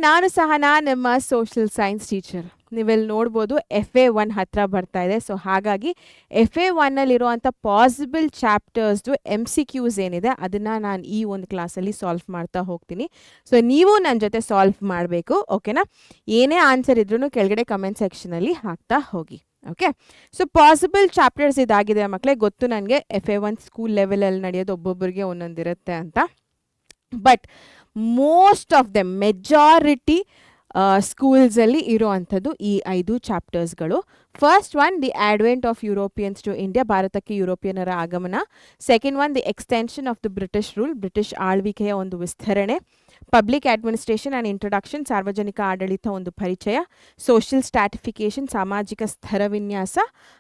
ನಾನು ಸಹನಾ ನಿಮ್ಮ social science teacher. ನೀವೆಲ್ಲಿ ನೋಡ್ಬೋದು FA1 ಹತ್ರ ಬರ್ತಾ ಇದೆ. ಸೊ ಹಾಗಾಗಿ FA1ನಲ್ಲಿರುವಂಥ ಪಾಸಿಬಲ್ ಚಾಪ್ಟರ್ಸ್ದು MCQs ಏನಿದೆ ಅದನ್ನು ನಾನು ಈ ಒಂದು ಕ್ಲಾಸಲ್ಲಿ ಸಾಲ್ವ್ ಮಾಡ್ತಾ ಹೋಗ್ತೀನಿ. ಸೊ ನೀವು ನನ್ನ ಜೊತೆ ಸಾಲ್ವ್ ಮಾಡಬೇಕು, ಓಕೆನಾ? ಏನೇ ಆನ್ಸರ್ ಇದ್ರೂ ಕೆಳಗಡೆ ಕಮೆಂಟ್ ಸೆಕ್ಷನಲ್ಲಿ ಹಾಕ್ತಾ ಹೋಗಿ. ಓಕೆ, ಸೊ ಪಾಸಿಬಲ್ ಚಾಪ್ಟರ್ಸ್ ಇದಾಗಿದೆ ಮಕ್ಕಳೇ. ಗೊತ್ತು ನನಗೆ FA1 ಸ್ಕೂಲ್ ಲೆವೆಲಲ್ಲಿ ನಡೆಯೋದು ಒಬ್ಬೊಬ್ಬರಿಗೆ ಒಂದೊಂದಿರುತ್ತೆ ಅಂತ. But most of the majority ಸ್ಕೂಲ್ಸಲ್ಲಿ ಇರುವಂಥದ್ದು ಈ 5 ಚಾಪ್ಟರ್ಸ್ಗಳು. First one, the advent of Europeans to India, ಭಾರತಕ್ಕೆ ಯುರೋಪಿಯನರ ಆಗಮನ. Second one, the extension of the British rule, British ಆಳ್ವಿಕೆಯ ಒಂದು ವಿಸ್ತರಣೆ. ಪಬ್ಲಿಕ್ ಅಡ್ಮಿನಿಸ್ಟ್ರೇಷನ್ ಆ್ಯಂಡ್ ಇಂಟ್ರೊಡಕ್ಷನ್, ಸಾರ್ವಜನಿಕ ಆಡಳಿತ ಒಂದು ಪರಿಚಯ. ಸೋಷಿಯಲ್ ಸ್ಟ್ರಾಟಿಫಿಕೇಶನ್, ಸಾಮಾಜಿಕ ಸ್ತರವಿನ್ಯಾಸ.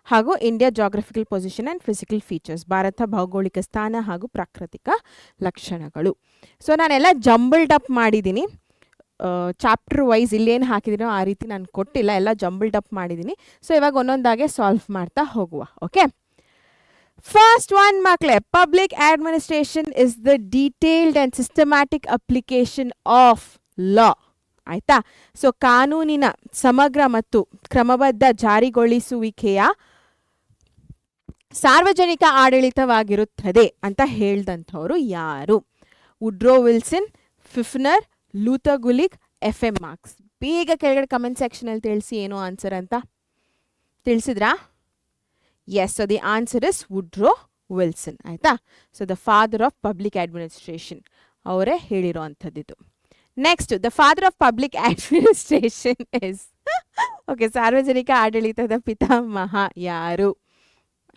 ಹಾಗೂ India geographical position and physical features, Bharat ಭೌಗೋಳಿಕ ಸ್ಥಾನ ಹಾಗೂ ಪ್ರಾಕೃತಿಕ ಲಕ್ಷಣಗಳು. ಸೊ ನಾನೆಲ್ಲ ಜಂಬಲ್ಡ್ ಅಪ್ ಮಾಡಿದ್ದೀನಿ. ಚಾಪ್ಟರ್ ವೈಸ್ ಇಲ್ಲೇನು ಹಾಕಿದ್ದೀನೋ ಆ ರೀತಿ ನಾನು ಕೊಟ್ಟಿಲ್ಲ, ಎಲ್ಲ ಜಂಬಲ್ಡ್ ಅಪ್ ಮಾಡಿದ್ದೀನಿ. ಸೊ ಇವಾಗ ಒಂದೊಂದಾಗೆ ಸಾಲ್ವ್ ಮಾಡ್ತಾ ಹೋಗುವ. ಓಕೆ, ಫಸ್ಟ್ ಒನ್ ಮಕ್ಕಳೇ, public administration is the detailed and systematic application of law. ಆಯಿತಾ? ಸೊ ಕಾನೂನಿನ ಸಮಗ್ರ ಮತ್ತು ಕ್ರಮಬದ್ಧ ಜಾರಿಗೊಳಿಸುವಿಕೆಯ ಸಾರ್ವಜನಿಕ ಆಡಳಿತವಾಗಿರುತ್ತದೆ ಅಂತ ಹೇಳ್ದಂಥವ್ರು ಯಾರು? Woodrow Wilson, Pfiffner, Luther Gulick, FM Marx. ಬೇಗ ಕೆಳಗಡೆ ಕಮೆಂಟ್ ಸೆಕ್ಷನಲ್ಲಿ ತಿಳಿಸಿ ಏನು ಆನ್ಸರ್ ಅಂತ. ತಿಳಿಸಿದ್ರಾ? Yes, so the answer is Woodrow Wilson. ಆಯಿತಾ? So the father of public administration ಅವರೇ ಹೇಳಿರೋ ಅಂಥದ್ದಿದ್ದು. Next, the father of public administration is okay, ಸಾರ್ವಜನಿಕ ಆಡಳಿತದ ಪಿತಾಮಹ ಯಾರು?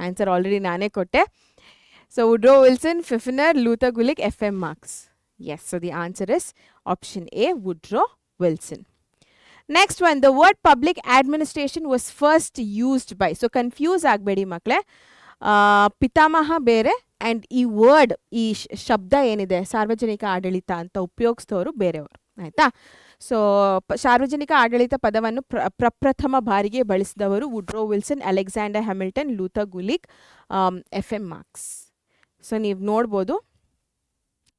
ಆನ್ಸರ್ ಆಲ್ರೆಡಿ ನಾನೇ ಕೊಟ್ಟೆ. So Woodrow Wilson, Pfiffner, Luther Gulick, FM Marx. Yes, so the answer is option A, Woodrow Wilson. Next one, the word public administration was first used by. So confuse ಆಗಬೇಡಿ ಮಕ್ಕಳೇ, ಪಿತಾಮಹ ಬೇರೆ and ಈ word, ಈ ಶಬ್ದ ಏನಿದೆ ಸಾರ್ವಜನಿಕ ಆಡಳಿತ ಅಂತ ಉಪಯೋಗಿಸಿದವರು ಬೇರೆಯವರು. ಆಯಿತಾ? ಸೊ ಸಾರ್ವಜನಿಕ ಆಡಳಿತ ಪದವನ್ನು ಪ್ರಪ್ರಥಮ ಬಾರಿಗೆ ಬಳಸಿದವರು Woodrow Wilson, Alexander Hamilton, Luther Gulick, FM Marx. So ನೀವು ನೋಡ್ಬೋದು,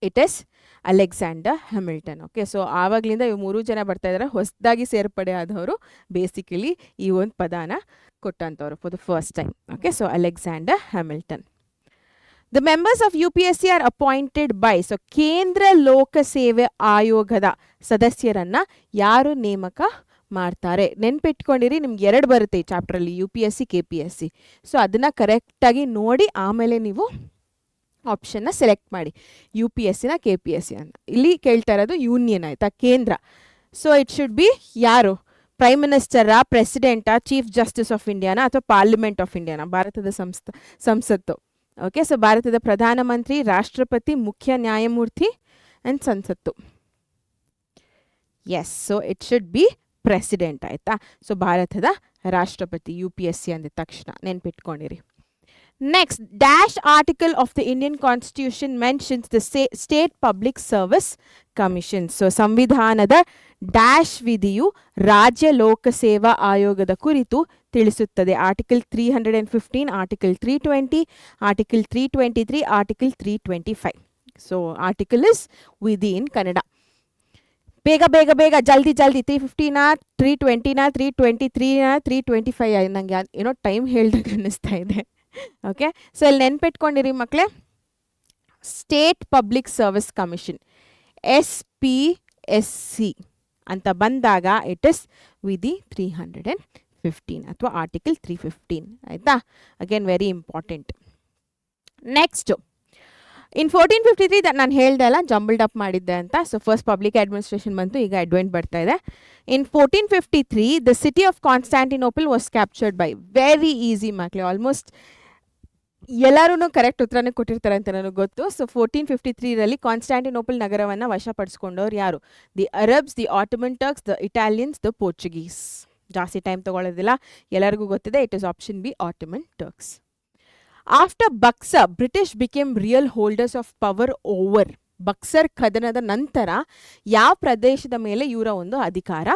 it is Alexander Hamilton. Okay, so ಆವಾಗಲಿಂದ ಇವು 3 ಜನ ಬರ್ತಾ ಇದ್ದಾರೆ, ಹೊಸದಾಗಿ ಸೇರ್ಪಡೆ ಆದವರು ಬೇಸಿಕಲಿ ಈ ಒಂದು ಪದಾನ ಕೊಟ್ಟಂಥವ್ರು for the first time. Okay, so Alexander Hamilton. The members of UPSC are appointed by. So ಕೇಂದ್ರ ಲೋಕಸೇವೆ ಆಯೋಗದ ಸದಸ್ಯರನ್ನ ಯಾರು ನೇಮಕ ಮಾಡ್ತಾರೆ? ನೆನ್ಪಿಟ್ಕೊಂಡಿರಿ, ನಿಮ್ಗೆ 2 ಬರುತ್ತೆ ಈ ಚಾಪ್ಟ್ರಲ್ಲಿ, UPSC, KPSC. ಸೊ ಅದನ್ನು ಕರೆಕ್ಟಾಗಿ ನೋಡಿ ಆಮೇಲೆ ನೀವು ಆಪ್ಷನ್ನ ಸೆಲೆಕ್ಟ್ ಮಾಡಿ, UPSCನ KPSC ಅಂತ. ಇಲ್ಲಿ ಕೇಳ್ತಾ ಇರೋದು ಯೂನಿಯನ್, ಆಯಿತಾ? ಕೇಂದ್ರ. ಸೊ ಇಟ್ ಶುಡ್ ಬಿ ಯಾರು? ಪ್ರೈಮ್ ಮಿನಿಸ್ಟರಾ, ಪ್ರೆಸಿಡೆಂಟಾ, ಚೀಫ್ ಜಸ್ಟಿಸ್ ಆಫ್ ಇಂಡಿಯಾನಾ ಅಥವಾ ಪಾರ್ಲಿಮೆಂಟ್ ಆಫ್ ಇಂಡಿಯಾನಾ? ಭಾರತದ ಸಂಸತ್ತು. ಓಕೆ, ಸೊ ಭಾರತದ ಪ್ರಧಾನಮಂತ್ರಿ, ರಾಷ್ಟ್ರಪತಿ, ಮುಖ್ಯ ನ್ಯಾಯಮೂರ್ತಿ ಆ್ಯಂಡ್ ಸಂಸತ್ತು. Yes, so it should be president. ಆಯಿತಾ? ಸೊ ಭಾರತದ ರಾಷ್ಟ್ರಪತಿ UPSC ಅಂದ ತಕ್ಷಣ ನೆನ್ಪಿಟ್ಕೊಂಡಿರಿ. Next, dash article of the Indian Constitution mentions the State Public Service Commission. So, ಸಂವಿಧಾನದ ಡ್ಯಾಶ್ ವಿಧಿಯು ರಾಜ್ಯ ಲೋಕಸೇವಾ ಆಯೋಗದ ಕುರಿತು ತಿಳಿಸುತ್ತದೆ. Article 315, article 320, article 323, article 325. So article is ವಿಧಿ ಇನ್ ಕನ್ನಡ. ಬೇಗ ಬೇಗ ಬೇಗ ಜಲ್ದಿ ಜಲ್ದಿ 315ನ, 320ನ, 323ನ, 325. ನಂಗೆ ಏನೋ ಟೈಮ್ ಹೇಳ್ದಾಗ ಅನ್ನಿಸ್ತಾ ಇದೆ. ಓಕೆ, ಸೊ ಇಲ್ಲಿ ನೆನ್ಪಿಟ್ಕೊಂಡಿರಿ ಮಕ್ಕಳೇ, state public service commission SPSC ಅಂತ ಬಂದಾಗ ಇಟ್ ಇಸ್ ವಿಧಿ 315 ಅಥವಾ ಆರ್ಟಿಕಲ್ 315. ಆಯಿತಾ? Again very important. ನೆಕ್ಸ್ಟ್, ಇನ್ 1453 ನಾನು ಹೇಳ್ದೆ ಅಲ್ಲ ಜಂಬಲ್ಡ್ ಅಪ್ ಮಾಡಿದ್ದೆ ಅಂತ. ಸೊ ಫಸ್ಟ್ ಪಬ್ಲಿಕ್ ಅಡ್ಮಿನಿಸ್ಟ್ರೇಷನ್ ಬಂತು, ಈಗ ಅಡ್ವೆಂಟ್ ಬರ್ತಾ ಇದೆ. ಇನ್ 1453 the city of Constantinople was captured by. Very easy ಮಕ್ಕಳೇ, ಆಲ್ಮೋಸ್ಟ್ ಎಲ್ಲರೂ ಕರೆಕ್ಟ್ ಉತ್ತರನೇ ಕೊಟ್ಟಿರ್ತಾರೆ ಅಂತ ನನಗೆ ಗೊತ್ತು. ಸೊ 1453ರಲ್ಲಿ ಕಾನ್ಸ್ಟ್ಯಾಂಟಿನೋಪಲ್ ನಗರವನ್ನು ವಶಪಡಿಸ್ಕೊಂಡವ್ರು ಯಾರು? The Arabs, the Ottoman Turks, the Italians, the Portuguese. ಜಾಸ್ತಿ ಟೈಮ್ ತೊಗೊಳ್ಳೋದಿಲ್ಲ, ಎಲ್ಲರಿಗೂ ಗೊತ್ತಿದೆ. It is option B, Ottoman Turks. After Buxar, British became real holders of power over. Buxar ಕದನದ ನಂತರ ಯಾವ ಪ್ರದೇಶದ ಮೇಲೆ ಇವರ ಒಂದು ಅಧಿಕಾರ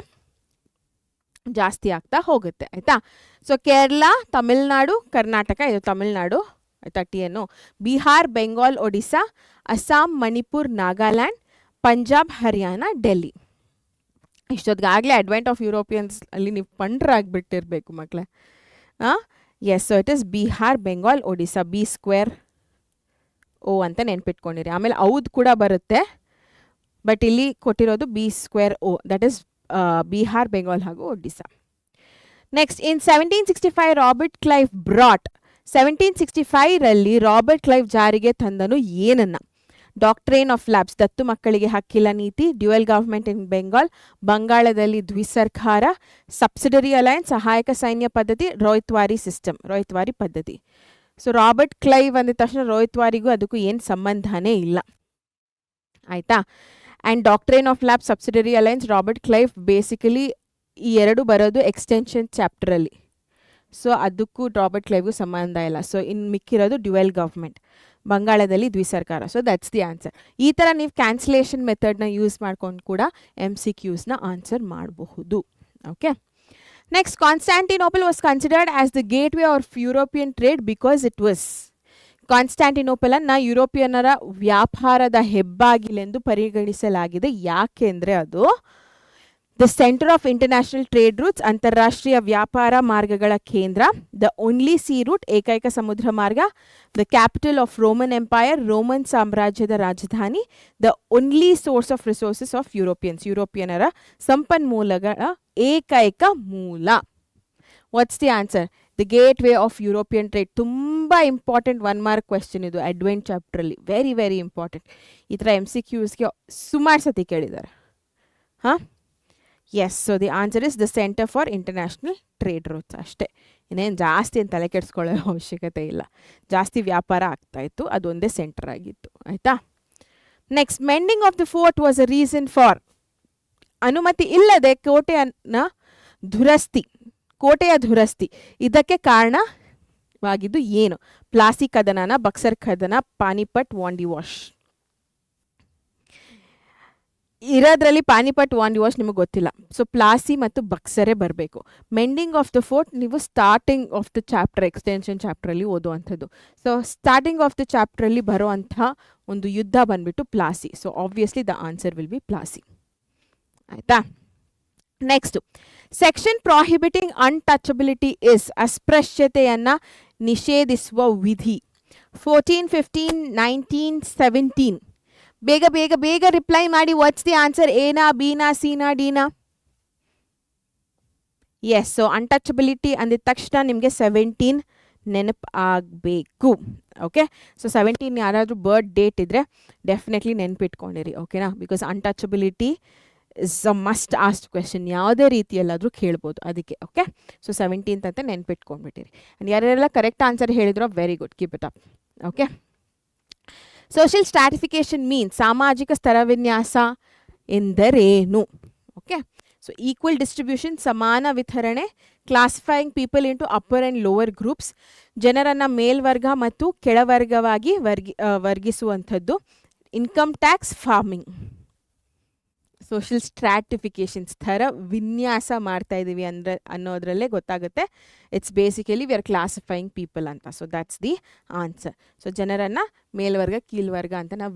ಜಾಸ್ತಿ ಆಗ್ತಾ ಹೋಗುತ್ತೆ? ಆಯಿತಾ? ಸೊ ಕೇರಳ, ತಮಿಳ್ನಾಡು, ಕರ್ನಾಟಕ, ಇದು ತಮಿಳ್ನಾಡು, ಆಯಿತಾ? TN. ಬಿಹಾರ್, ಬೆಂಗಾಲ್, ಒಡಿಸ್ಸಾ, ಅಸ್ಸಾಂ, ಮಣಿಪುರ್, ನಾಗಾಲ್ಯಾಂಡ್, ಪಂಜಾಬ್, ಹರಿಯಾಣ, ಡೆಲ್ಲಿ. ಇಷ್ಟೊತ್ತಿಗಾಗಲೇ ಅಡ್ವೆಂಟ್ ಆಫ್ ಯುರೋಪಿಯನ್ಸ್ ಅಲ್ಲಿ ನೀವು ಪಂಡ್ರಾಗ್ಬಿಟ್ಟಿರಬೇಕು ಮಕ್ಕಳೇ. Yes, so it is Bihar, Bengal, Odisha. B square O ಅಂತ ನೆನ್ಪಿಟ್ಕೊಂಡಿರಿ. ಆಮೇಲೆ ಔದ್ ಕೂಡ ಬರುತ್ತೆ, ಬಟ್ ಇಲ್ಲಿ ಕೊಟ್ಟಿರೋದು B square O, that is Bihar, Bengal ಹಾಗೂ Odisha. Next, in 1765 Robert Clive brought. 1765ರಲ್ಲಿ ರಾಬರ್ಟ್ ಕ್ಲೈವ್ ಜಾರಿಗೆ ತಂದನು ಏನನ್ನ? ಡಾಕ್ಟ್ರೇನ್ ಆಫ್ ಲ್ಯಾಬ್ಸ್, ದತ್ತು ಮಕ್ಕಳಿಗೆ ಹಕ್ಕಿಲ್ಲ ನೀತಿ, ಡ್ಯುಯಲ್ ಗವರ್ಮೆಂಟ್ ಇನ್ ಬೆಂಗಾಲ್, ಬಂಗಾಳದಲ್ಲಿ ದ್ವಿಸರ್ಕಾರ, ಸಬ್ಸಿಡರಿ ಅಲೈನ್ಸ್, ಸಹಾಯಕ ಸೈನ್ಯ ಪದ್ಧತಿ, ರೋಯ್ತ್ವಾರಿ ಸಿಸ್ಟಮ್, ರೋಯ್ತ್ವಾರಿ ಪದ್ಧತಿ. ಸೊ ರಾಬರ್ಟ್ ಕ್ಲೈವ್ ಅಂದ ತಕ್ಷಣ ರೋಯ್ತ್ವಾರಿಗೂ ಅದಕ್ಕೂ ಏನು ಸಂಬಂಧನೇ ಇಲ್ಲ, ಆಯಿತಾ. And doctrine of lapse, subsidiary alliance, Robert Clive basically ಈ ಎರಡು ಬರೋದು ಎಕ್ಸ್ಟೆನ್ಷನ್ ಚಾಪ್ಟರಲ್ಲಿ. ಸೊ ಅದಕ್ಕೂ ರಾಬರ್ಟ್ ಕ್ಲೈವ್ಗೂ ಸಂಬಂಧ ಇಲ್ಲ. ಸೊ ಇನ್ನು ಮಿಕ್ಕಿರೋದು ಡ್ಯುಯಲ್ ಗವರ್ಮೆಂಟ್, ಬಂಗಾಳದಲ್ಲಿ ದ್ವಿಸರ್ಕಾರ. So that's the answer. ಈ ಥರ ನೀವು ಕ್ಯಾನ್ಸಲೇಷನ್ ಮೆಥಡ್ನ ಯೂಸ್ ಮಾಡ್ಕೊಂಡು ಕೂಡ MCQsನ ಆನ್ಸರ್ ಮಾಡಬಹುದು. Okay. Next, Constantinople was considered as the gateway of European trade because it was. ಕಾನ್ಸ್ಟಾಂಟಿನೋಪಲನ್ನು ಯುರೋಪಿಯನ್ನರ ವ್ಯಾಪಾರದ ಹೆಬ್ಬಾಗಿಲೆಂದು ಪರಿಗಣಿಸಲಾಗಿದೆ. ಯಾಕೆಂದರೆ ಅದು the centre of international trade roots, ಅಂತಾರಾಷ್ಟ್ರೀಯ ವ್ಯಾಪಾರ ಮಾರ್ಗಗಳ ಕೇಂದ್ರ, ದ ಓನ್ಲಿ ಸಿ ರೂಟ್, ಏಕೈಕ ಸಮುದ್ರ ಮಾರ್ಗ, the capital of Roman empire, Roman ಸಾಮ್ರಾಜ್ಯದ ರಾಜಧಾನಿ, the only source of resources of Europeans, ಯುರೋಪಿಯನರ ಸಂಪನ್ಮೂಲಗಳ ಏಕೈಕ ಮೂಲ. What's the answer? The gateway of European trade. ತುಂಬ ಇಂಪಾರ್ಟೆಂಟ್ 1 ಮಾರ್ಕ್ ಕ್ವೆಶ್ಚನ್ ಇದು ಅಡ್ವೆಂಟ್ ಚಾಪ್ಟ್ರಲ್ಲಿ. Very very important. ಈ ಥರ MCQsಗೆ ಸುಮಾರು ಸತಿ ಕೇಳಿದ್ದಾರೆ. ಹಾಂ, yes. So the answer is the centre for international trade routes. ಅಷ್ಟೇ, ಇನ್ನೇನು ಜಾಸ್ತಿ ಏನು ತಲೆ ಕೆಡಿಸ್ಕೊಳ್ಳೋ ಅವಶ್ಯಕತೆ ಇಲ್ಲ. ಜಾಸ್ತಿ ವ್ಯಾಪಾರ ಆಗ್ತಾಯಿತ್ತು, ಅದೊಂದೇ ಸೆಂಟರ್ ಆಗಿತ್ತು, ಆಯಿತಾ. Next, mending of the fort was a reason for. ಅನುಮತಿ ಇಲ್ಲದೆ ಕೋಟೆಯ ದುರಸ್ತಿ ಇದಕ್ಕೆ ಕಾರಣವಾಗಿದ್ದು ಏನು? ಪ್ಲಾಸಿ ಕದನನ, ಬಕ್ಸರ್ ಕದನ, ಪಾನಿಪಟ್, ವಾಂಡಿ ವಾಶ್. ಇರೋದ್ರಲ್ಲಿ ಪಾನಿಪಟ್, ವಾಂಡಿ ವಾಶ್ ನಿಮಗೆ ಗೊತ್ತಿಲ್ಲ. ಸೊ ಪ್ಲಾಸಿ ಮತ್ತು ಬಕ್ಸರೇ ಬರಬೇಕು. ಮೆಂಡಿಂಗ್ ಆಫ್ ದ ಫೋರ್ಟ್ ನೀವು starting of the chapter, extension ಚಾಪ್ಟ್ರಲ್ಲಿ ಓದುವಂಥದ್ದು. ಸೊ ಸ್ಟಾರ್ಟಿಂಗ್ ಆಫ್ ದ ಚಾಪ್ಟ್ರಲ್ಲಿ ಬರುವಂಥ ಒಂದು ಯುದ್ಧ ಬಂದ್ಬಿಟ್ಟು Plassey. So obviously the answer will be Plassey, ಆಯಿತಾ. Next, section prohibiting untouchability is. ಅಸ್ಪೃಶ್ಯತೆಯನ್ನು ನಿಷೇಧಿಸುವ ವಿಧಿ. 14, 15, 19, 17. ಬೇಗ ಬೇಗ ಬೇಗ ರಿಪ್ಲೈ ಮಾಡಿ. What's the answer? ಎನಾ, ಬಿನಾ, ಸಿನಾ, ಡಿನಾ? ಎಸ್. ಸೊ ಅನ್ಟಚಬಿಲಿಟಿ ಅಂದಿದ ತಕ್ಷಣ ನಿಮಗೆ 17 ನೆನಪು ಆಗಬೇಕು. ಓಕೆ. ಸೊ 17 ಯಾರಾದರೂ ಬರ್ತ್ ಡೇಟ್ ಇದ್ದರೆ ಡೆಫಿನೆಟ್ಲಿ ನೆನಪಿಟ್ಕೊಂಡಿರಿ, ಓಕೆನಾ. Because untouchability is a must asked question. ಯಾವುದೇ ರೀತಿಯಲ್ಲಾದರೂ ಕೇಳ್ಬೋದು, ಅದಕ್ಕೆ. ಓಕೆ. ಸೊ 17th ಅಂತ ನೆನಪಿಟ್ಕೊಂಡ್ಬಿಟ್ಟಿರಿ. ಆ್ಯಂಡ್ ಯಾರೆಲ್ಲ ಕರೆಕ್ಟ್ ಆನ್ಸರ್ ಹೇಳಿದ್ರೋ very good, keep it up. Okay. Social stratification means, ಸಾಮಾಜಿಕ ಸ್ತರವಿನ್ಯಾಸ ಎಂದರೇನು? ಓಕೆ. ಸೊ ಈಕ್ವಲ್ ಡಿಸ್ಟ್ರಿಬ್ಯೂಷನ್, ಸಮಾನ ವಿತರಣೆ, classifying people into upper and lower groups, ಜನರನ್ನು ಮೇಲ್ವರ್ಗ ಮತ್ತು ಕೆಳವರ್ಗವಾಗಿ ವರ್ಗಿಸುವಂಥದ್ದು, income tax, farming. Social stratification, ಸ್ತರ ವಿನ್ಯಾಸ ಮಾಡ್ತಾ ಇದ್ದೀವಿ ಅನ್ನೋದ್ರಲ್ಲೇ ಗೊತ್ತಾಗುತ್ತೆ. It's basically we R classifying people ಅಂತ. So that's the answer. So ಜನರನ್ನು ಮೇಲ್ವರ್ಗ ಕೀಳ್ವರ್ಗ ಅಂತ ನಾವು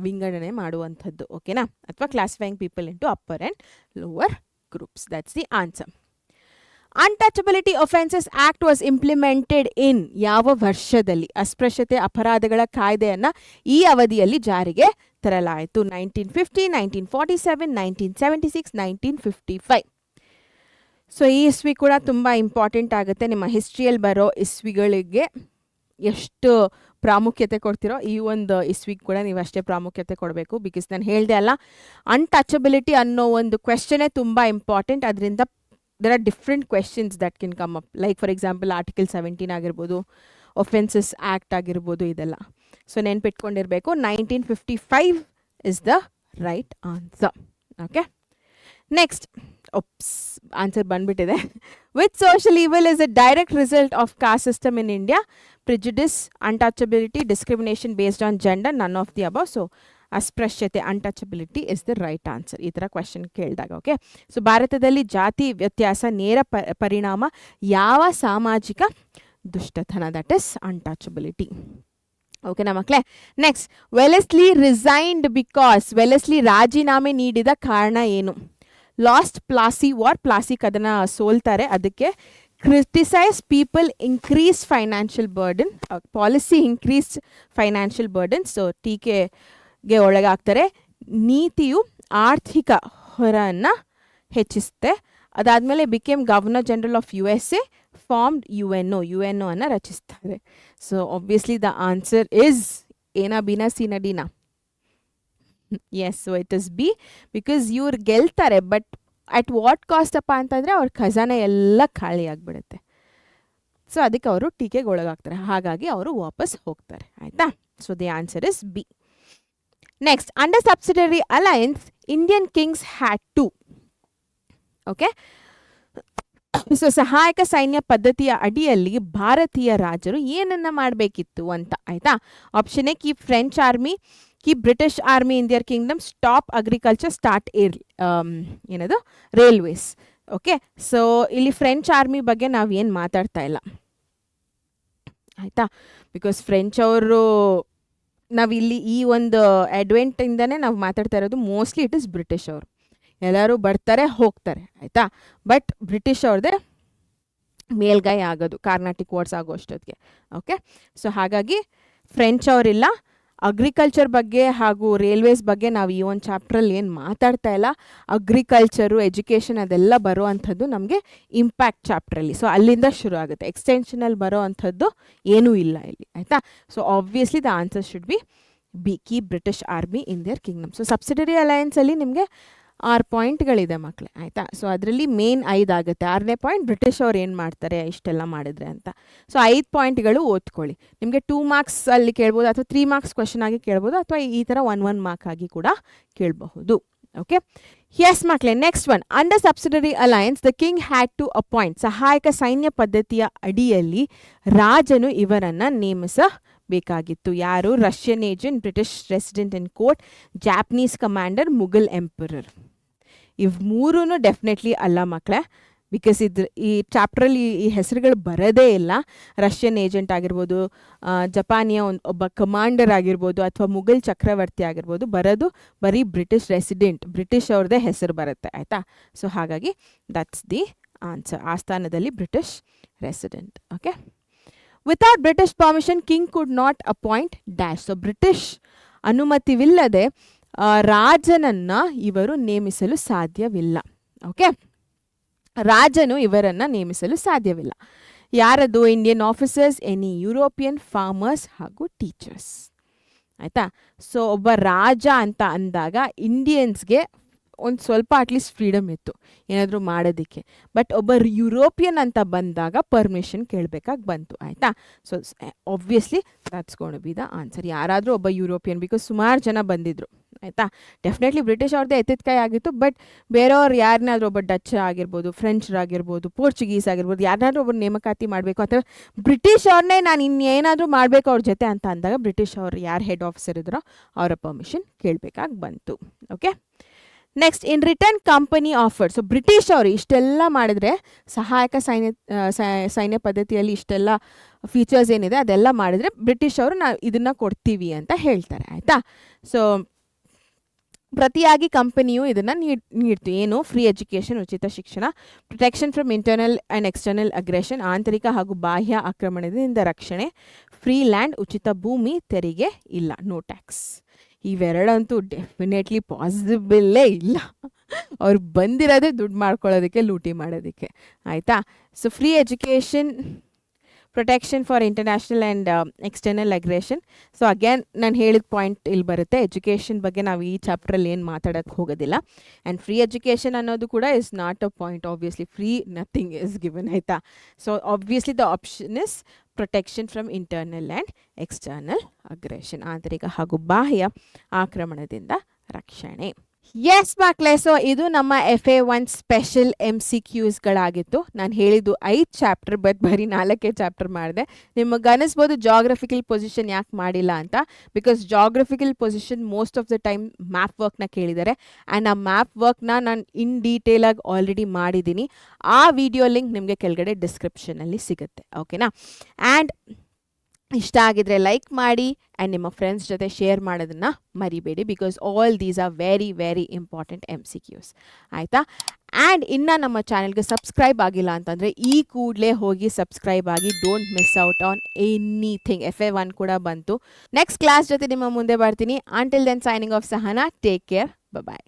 ವಿಂಗಡಣೆ ಮಾಡುವಂಥದ್ದು, ಓಕೆನಾ. ಅಥವಾ classifying people into upper and lower groups. That's the answer. Untouchability offences act was implemented in. ಯಾವ ವರ್ಷದಲ್ಲಿ? ಅಸ್ಪೃಶ್ಯತೆ ಅಪರಾಧಗಳ ಕಾಯ್ದೆಯನ್ನು ಈ ಅವಧಿಯಲ್ಲಿ ಜಾರಿಗೆ ತರಲಾಯಿತು. 1950, 1947, 1976, 1955. ಸೊ ಈ ಇಸ್ವಿ ಕೂಡ ತುಂಬ ಇಂಪಾರ್ಟೆಂಟ್ ಆಗುತ್ತೆ. ನಿಮ್ಮ ಹಿಸ್ಟ್ರಿಯಲ್ಲಿ ಬರೋ ಇಸ್ವಿಗಳಿಗೆ ಎಷ್ಟು ಪ್ರಾಮುಖ್ಯತೆ ಕೊಡ್ತಿರೋ ಈ ಒಂದು ಇಸ್ವಿಗೆ ಕೂಡ ನೀವು ಅಷ್ಟೇ ಪ್ರಾಮುಖ್ಯತೆ ಕೊಡಬೇಕು. ಬಿಕಾಸ್ ನಾನು ಹೇಳಿದೆ ಅಲ್ಲ, ಅನ್ಟಚಬಿಲಿಟಿ ಅನ್ನೋ ಒಂದು ಕ್ವೆಶ್ಚನೇ ತುಂಬ ಇಂಪಾರ್ಟೆಂಟ್. ಅದರಿಂದ there are different questions that can come up, like for example Article 17 ಆಗಿರ್ಬೋದು, Offences Act ಆಗಿರ್ಬೋದು, ಇದೆಲ್ಲ. ಸೊ ನೆನ್ಪಿಟ್ಕೊಂಡಿರಬೇಕು. 1955 is the right answer. ಓಕೆ. ನೆಕ್ಸ್ಟ್, ಆನ್ಸರ್ ಬಂದ್ಬಿಟ್ಟಿದೆ. Which social evil is a direct result of caste system in India? Prejudice, untouchability, discrimination based on gender, none of the above. So ಅಸ್ಪೃಶ್ಯತೆ, untouchability is the right answer ಈ ಥರ question ಕೇಳಿದಾಗ. Okay. So ಭಾರತದಲ್ಲಿ ಜಾತಿ ವ್ಯತ್ಯಾಸ ನೇರ ಪರಿಣಾಮ ಯಾವ ಸಾಮಾಜಿಕ ದುಷ್ಟತನ? That is untouchability. ಓಕೆನಾ ಮಕ್ಕಳೇ. Next, Wellesley resigned because. Wellesley ರಾಜೀನಾಮೆ ನೀಡಿದ ಕಾರಣ ಏನು? ಲಾಸ್ಟ್ ಪ್ಲಾಸಿ ವಾರ್, ಪ್ಲಾಸಿಕ್ ಅದನ್ನು ಸೋಲ್ತಾರೆ, ಅದಕ್ಕೆ criticise people increase financial burden, policy increase financial burden, so ಟೀಕೆಗೆ ಒಳಗಾಗ್ತಾರೆ. ನೀತಿಯು ಆರ್ಥಿಕ ಹೊರೆಯನ್ನು ಹೆಚ್ಚಿಸುತ್ತೆ. ಅದಾದಮೇಲೆ became governor general of USA, formed UNO ಅನ್ನು ರಚಿಸ್ತಾರೆ. So obviously the answer is ಏನಾ, ಬಿನಾ, ಸಿನಾ, ಡಿನಾ? Yes, so it is B, because ಇವ್ರು ಗೆಲ್ತಾರೆ, ಬಟ್ ಅಟ್ ವಾಟ್ ಕಾಸ್ಟ್ ಅಪ್ಪ ಅಂತಂದರೆ ಅವ್ರ ಖಜಾನೆ ಎಲ್ಲ ಖಾಲಿ ಆಗಿಬಿಡುತ್ತೆ. ಸೊ ಅದಕ್ಕೆ ಅವರು ಟೀಕೆಗೆ ಒಳಗಾಗ್ತಾರೆ, ಹಾಗಾಗಿ ಅವರು ವಾಪಸ್ ಹೋಗ್ತಾರೆ. ಆಯಿತಾ? So the answer is B. Next, under subsidiary alliance Indian kings had to. Okay, so ಸಹಾಯಕ ಸೈನ್ಯ ಪದ್ಧತಿಯ ಅಡಿಯಲ್ಲಿ ಭಾರತೀಯ ರಾಜರು ಏನನ್ನ ಮಾಡಬೇಕಿತ್ತು ಅಂತ. ಆಯಿತಾ? Option A, keep French army, keep British army in their kingdom, stop agriculture, start ಏನದು ರೈಲ್ವೇಸ್. ಓಕೆ, ಸೊ ಇಲ್ಲಿ ಫ್ರೆಂಚ್ ಆರ್ಮಿ ಬಗ್ಗೆ ನಾವು ಏನು ಮಾತಾಡ್ತಾ ಇಲ್ಲ. ಆಯಿತಾ? ಬಿಕಾಸ್ ಫ್ರೆಂಚ್ ಅವರು ನಾವಿಲ್ಲಿ ಈ ಒಂದು ಅಡ್ವೆಂಟಿಂದನೇ ನಾವು ಮಾತಾಡ್ತಾ ಇರೋದು. ಮೋಸ್ಟ್ಲಿ ಇಟ್ ಇಸ್ ಬ್ರಿಟಿಷ್ ಅವರು, ಎಲ್ಲರೂ ಬರ್ತಾರೆ ಹೋಗ್ತಾರೆ. ಆಯಿತಾ? ಬಟ್ ಬ್ರಿಟಿಷ್ ಅವ್ರದ್ದೇ ಮೇಲ್ಗೈ ಆಗೋದು ಕಾರ್ನಾಟಿಕ್ ವಾರ್ಸ್ ಆಗೋ ಅಷ್ಟೊತ್ತಿಗೆ. ಓಕೆ, ಸೊ ಹಾಗಾಗಿ ಫ್ರೆಂಚ್ ಅವರಿಲ್ಲ. ಅಗ್ರಿಕಲ್ಚರ್ ಬಗ್ಗೆ ಹಾಗೂ ರೈಲ್ವೇಸ್ ಬಗ್ಗೆ ನಾವು ಈ ಒಂದು ಚಾಪ್ಟ್ರಲ್ಲಿ ಏನು ಮಾತಾಡ್ತಾ ಇಲ್ಲ. ಅಗ್ರಿಕಲ್ಚರು, ಎಜುಕೇಷನ್ ಅದೆಲ್ಲ ಬರೋ ಅಂಥದ್ದು ನಮಗೆ ಇಂಪ್ಯಾಕ್ಟ್ ಚಾಪ್ಟ್ರಲ್ಲಿ. ಸೊ ಅಲ್ಲಿಂದ ಶುರು ಆಗುತ್ತೆ. ಎಕ್ಸ್ಟೆನ್ಷನಲ್ಲಿ ಬರೋ ಅಂಥದ್ದು ಏನೂ ಇಲ್ಲ ಇಲ್ಲಿ. ಆಯಿತಾ? So obviously the answer should be B, keep British army in their kingdom. So subsidiary ಅಲಯನ್ಸಲ್ಲಿ ನಿಮಗೆ 6 ಪಾಯಿಂಟ್ಗಳಿದೆ ಮಕ್ಕಳೇ. ಆಯಿತಾ? ಸೊ ಅದರಲ್ಲಿ ಮೇನ್ 5 ಆಗುತ್ತೆ. 6ನೇ ಪಾಯಿಂಟ್ ಬ್ರಿಟಿಷ್ ಅವ್ರು ಏನು ಮಾಡ್ತಾರೆ ಇಷ್ಟೆಲ್ಲ ಮಾಡಿದ್ರೆ ಅಂತ. ಸೊ 5 ಪಾಯಿಂಟ್ಗಳು ಓದ್ಕೊಳ್ಳಿ. ನಿಮಗೆ 2 ಮಾರ್ಕ್ಸ್ ಅಲ್ಲಿ ಕೇಳ್ಬೋದು, ಅಥವಾ 3 ಮಾರ್ಕ್ಸ್ ಕ್ವೆಶನ್ ಆಗಿ ಕೇಳ್ಬೋದು, ಅಥವಾ ಈ ಥರ 1 ಮಾರ್ಕ್ ಆಗಿ ಕೂಡ ಕೇಳಬಹುದು. ಓಕೆ, ಎಸ್ ಮಕ್ಕಳೇ, next one. Under subsidiary alliance the king had to appoint. ಸಹಾಯಕ ಸೈನ್ಯ ಪದ್ಧತಿಯ ಅಡಿಯಲ್ಲಿ ರಾಜನು ಇವರನ್ನು ನೇಮಿಸಬೇಕಾಗಿತ್ತು. ಯಾರು? Russian agent, British resident in court, Japanese commander, Mughal emperor. ಇವು ಮೂರೂ ಡೆಫಿನೆಟ್ಲಿ ಅಲ್ಲ ಮಕ್ಕಳೇ, ಬಿಕಾಸ್ ಈ ಚಾಪ್ಟ್ರಲ್ಲಿ ಈ ಹೆಸರುಗಳು ಬರೋದೇ ಇಲ್ಲ. ರಷ್ಯನ್ ಏಜೆಂಟ್ ಆಗಿರ್ಬೋದು, ಜಪಾನಿಯ ಒಬ್ಬ ಕಮಾಂಡರ್ ಆಗಿರ್ಬೋದು, ಅಥವಾ ಮುಘಲ್ ಚಕ್ರವರ್ತಿ ಆಗಿರ್ಬೋದು, ಬರೋದು ಬರೀ ಬ್ರಿಟಿಷ್ ರೆಸಿಡೆಂಟ್, ಬ್ರಿಟಿಷ್ ಅವ್ರದ್ದೇ ಹೆಸರು ಬರುತ್ತೆ. ಆಯಿತಾ? ಸೊ ಹಾಗಾಗಿ ದಟ್ಸ್ ದಿ ಆನ್ಸರ್. ಆಸ್ಥಾನದಲ್ಲಿ British resident. Okay, without British permission king could not appoint dash. So British ಅನುಮತಿವಿಲ್ಲದೆ ರಾಜನನ್ನು ಇವರು ನೇಮಿಸಲು ಸಾಧ್ಯವಿಲ್ಲ. ಓಕೆ, ರಾಜನು ಇವರನ್ನು ನೇಮಿಸಲು ಸಾಧ್ಯವಿಲ್ಲ. ಯಾರದು? Indian officers, any European, farmers ಹಾಗೂ ಟೀಚರ್ಸ್. ಆಯಿತಾ? ಸೊ ಒಬ್ಬ ರಾಜ ಅಂತ ಅಂದಾಗ ಇಂಡಿಯನ್ಸ್ಗೆ ಒಂದು ಸ್ವಲ್ಪ ಅಟ್ಲೀಸ್ಟ್ ಫ್ರೀಡಮ್ ಇತ್ತು ಏನಾದರೂ ಮಾಡೋದಕ್ಕೆ. ಬಟ್ ಒಬ್ಬ ಯುರೋಪಿಯನ್ ಅಂತ ಬಂದಾಗ ಪರ್ಮಿಷನ್ ಕೇಳಬೇಕಾಗಿ ಬಂತು. ಆಯಿತಾ? So obviously that's gonna be the ದ ಆನ್ಸರ್. ಯಾರಾದರೂ ಒಬ್ಬ ಯುರೋಪಿಯನ್, ಬಿಕಾಸ್ ಸುಮಾರು ಜನ ಬಂದಿದ್ರು. ಆಯಿತಾ? ಡೆಫಿನೆಟ್ಲಿ ಬ್ರಿಟಿಷ್ ಅವ್ರದ್ದೇ ಎತ್ತಿದಕಾಯಿ ಆಗಿತ್ತು. ಬಟ್ ಬೇರೆಯವ್ರು ಯಾರನ್ನಾದ್ರೂ ಒಬ್ಬ ಡಚ್ ಆಗಿರ್ಬೋದು, ಫ್ರೆಂಚ್ರಾಗಿರ್ಬೋದು, ಪೋರ್ಚುಗೀಸ್ ಆಗಿರ್ಬೋದು, ಯಾರನ್ನಾದ್ರೂ ಒಬ್ಬರು ನೇಮಕಾತಿ ಮಾಡಬೇಕು, ಅಥವಾ ಬ್ರಿಟಿಷ್ ಅವ್ರನ್ನೇ ನಾನು ಇನ್ನೇನಾದರೂ ಮಾಡಬೇಕು ಅವ್ರ ಜೊತೆ ಅಂತ ಅಂದಾಗ ಬ್ರಿಟಿಷ್ ಅವ್ರು ಯಾರು ಹೆಡ್ ಆಫೀಸರ್ ಇದ್ರೋ ಅವರ ಪರ್ಮಿಷನ್ ಕೇಳಬೇಕಾಗಿ ಬಂತು. Okay, next, in return company offered. So British ಅವರು ಇಷ್ಟೆಲ್ಲ ಮಾಡಿದ್ರೆ, ಸಹಾಯಕ ಸೈನ್ಯ ಪದ್ಧತಿಯಲ್ಲಿ ಇಷ್ಟೆಲ್ಲ ಫೀಚರ್ಸ್ ಏನಿದೆ ಅದೆಲ್ಲ ಮಾಡಿದ್ರೆ ಬ್ರಿಟಿಷ್ ಅವರು ನಾವು ಇದನ್ನು ಕೊಡ್ತೀವಿ ಅಂತ ಹೇಳ್ತಾರೆ. ಆಯಿತಾ? ಸೊ ಪ್ರತಿಯಾಗಿ ಕಂಪನಿಯು ಇದನ್ನು ನೀಡ್ತು. ಏನು? ಫ್ರೀ ಎಜುಕೇಷನ್, ಉಚಿತ ಶಿಕ್ಷಣ, protection from internal and external aggression, ಆಂತರಿಕ ಹಾಗೂ ಬಾಹ್ಯ ಆಕ್ರಮಣದಿಂದ ರಕ್ಷಣೆ, ಫ್ರೀ ಲ್ಯಾಂಡ್, ಉಚಿತ ಭೂಮಿ, ತೆರಿಗೆ ಇಲ್ಲ, ನೋ ಟ್ಯಾಕ್ಸ್. ಇವೆರಡಂತೂ ಡೆಫಿನೆಟ್ಲಿ ಪಾಸಿಬಲ್ಲೇ ಇಲ್ಲ. ಅವ್ರು ಬಂದಿರೋದೇ ದುಡ್ಡು ಮಾಡ್ಕೊಳ್ಳೋದಕ್ಕೆ, ಲೂಟಿ ಮಾಡೋದಕ್ಕೆ. ಆಯಿತಾ? So free education, protection for international and external aggression. So again ನಾನು ಹೇಳಿದ ಪಾಯಿಂಟ್ ಇಲ್ಲಿ ಬರುತ್ತೆ. ಎಜುಕೇಷನ್ ಬಗ್ಗೆ ನಾವು ಈ ಚಾಪ್ಟ್ರಲ್ಲಿ ಏನು ಮಾತಾಡೋಕ್ಕೆ ಹೋಗೋದಿಲ್ಲ. ಆ್ಯಂಡ್ ಫ್ರೀ ಎಜುಕೇಷನ್ ಅನ್ನೋದು ಕೂಡ is not a point. Obviously free nothing is given. ಆಯಿತಾ? So obviously the option is protection from internal and external aggression, ಆಂತರಿಕ ಹಾಗೂ ಬಾಹ್ಯ ಆಕ್ರಮಣದಿಂದ ರಕ್ಷಣೆ. ಎಸ್ ಮಕ್ಕಳೇ, ಸೊ ಇದು ನಮ್ಮ FA1 ಸ್ಪೆಷಲ್ MCQಸ್ಗಳಾಗಿತ್ತು. ನಾನು ಹೇಳಿದ್ದು 5 ಚಾಪ್ಟರ್, ಬಟ್ ಬರೀ 4 ಚಾಪ್ಟರ್ ಮಾಡಿದೆ. ನಿಮಗೆ ಅನಿಸ್ಬೋದು ಜಾಗ್ರಫಿಕಲ್ ಪೊಸಿಷನ್ ಯಾಕೆ ಮಾಡಿಲ್ಲ ಅಂತ. Because geographical position most of the time map ವರ್ಕ್ನ ಕೇಳಿದ್ದಾರೆ. ಆ್ಯಂಡ್ ಆ ಮ್ಯಾಪ್ ವರ್ಕ್ನ ನಾನು ಇನ್ ಡೀಟೇಲಾಗಿ ಆಲ್ರೆಡಿ ಮಾಡಿದ್ದೀನಿ. ಆ ವಿಡಿಯೋ ಲಿಂಕ್ ನಿಮಗೆ ಕೆಳಗಡೆ ಡಿಸ್ಕ್ರಿಪ್ಷನಲ್ಲಿ ಸಿಗುತ್ತೆ. ಓಕೆನಾ? ಆ್ಯಂಡ್ ಇಷ್ಟ ಆಗಿದ್ರೆ ಲೈಕ್ ಮಾಡಿ ಆ್ಯಂಡ್ ನಿಮ್ಮ ಫ್ರೆಂಡ್ಸ್ ಜೊತೆ ಶೇರ್ ಮಾಡೋದನ್ನು ಮರಿಬೇಡಿ, because all these are very very important MCQs. ಆಯಿತಾ? ಆ್ಯಂಡ್ ಇನ್ನು ನಮ್ಮ ಚಾನೆಲ್ಗೆ ಸಬ್ಸ್ಕ್ರೈಬ್ ಆಗಿಲ್ಲ ಅಂತಂದರೆ ಈ ಕೂಡಲೇ ಹೋಗಿ ಸಬ್ಸ್ಕ್ರೈಬ್ ಆಗಿ. Don't miss out on anything. FA1 ಕೂಡ ಬಂತು. ನೆಕ್ಸ್ಟ್ ಕ್ಲಾಸ್ ಜೊತೆ ನಿಮ್ಮ ಮುಂದೆ ಬರ್ತೀನಿ. Until then signing off Sahana. Take care. ಬಾಯ್.